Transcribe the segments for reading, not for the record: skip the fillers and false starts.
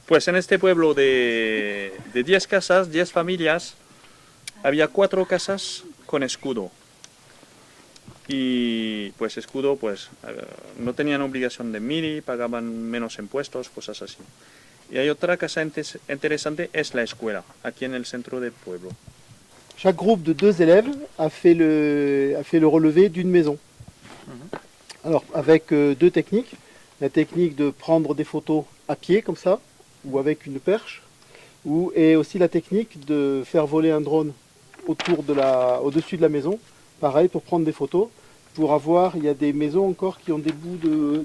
Pues en este pueblo de 10 casas, 10 familias, había 4 casas con escudo. Y pues escudo, pues no tenían obligación de MIRI, pagaban menos impuestos, cosas así. Y hay otra casa interesante, es la escuela, aquí en el centro del pueblo. Chaque groupe de 2 élèves a fait le relevé d'une maison. Alors avec 2 techniques. La technique de prendre des photos à pied comme ça, ou avec une perche, et aussi la technique de faire voler un drone au-dessus de la maison, pareil pour prendre des photos. Il y a des maisons encore qui ont des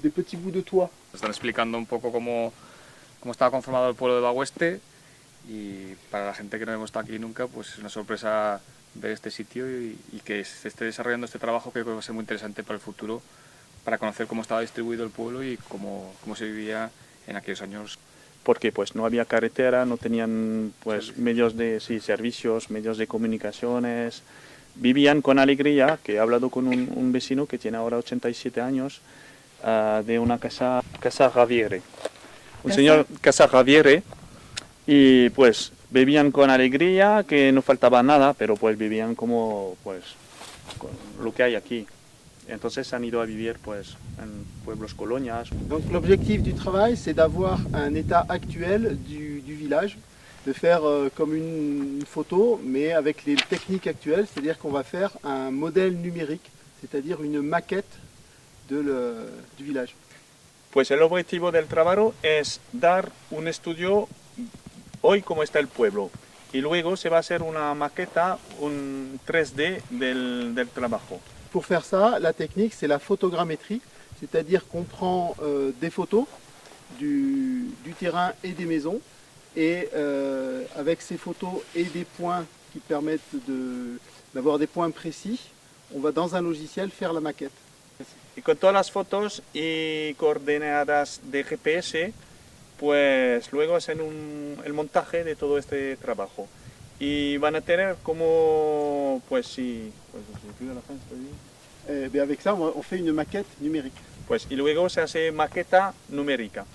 petits bouts de toit. Están explicando un poco cómo estaba conformado el pueblo de Bagueste y para la gente que no hemos estado aquí nunca, pues es una sorpresa ver este sitio y que se esté desarrollando este trabajo que creo que va a ser muy interesante para el futuro, para conocer cómo estaba distribuido el pueblo y cómo se vivía en aquellos años. Porque pues no había carretera, no tenían pues medios de servicios, medios de comunicaciones. Vivían con alegría, que he hablado con un vecino que tiene ahora 87 años, de una casa Javiere. Un señor Casa Javiere, y pues vivían con alegría, que no faltaba nada, pero pues vivían como pues con lo que hay aquí. Entonces han ido a vivir pues en pueblos colonias. Donc l'objectif du travail, c'est d'avoir un état actuel du village, de faire comme une photo, mais avec les techniques actuelles, c'est-à-dire qu'on va faire un modèle numérique, c'est-à-dire une maquette du village. Pues el objetivo del trabajo es dar un estudio hoy cómo está el pueblo, y luego se va a hacer una maqueta, un 3D del trabajo. Pour faire ça, la technique, c'est la photogrammétrie, c'est-à-dire qu'on prend des photos du terrain et des maisons, et avec ces photos et des points qui permettent d'avoir des points précis, on va dans un logiciel faire la maquette. Y con todas las fotos y coordenadas de GPS, pues luego hacen el montaje de todo este trabajo. Y van a tener como, pues sí, pues, Avec ça, on fait une maquette numérique. pues y luego se hace maqueta numérica.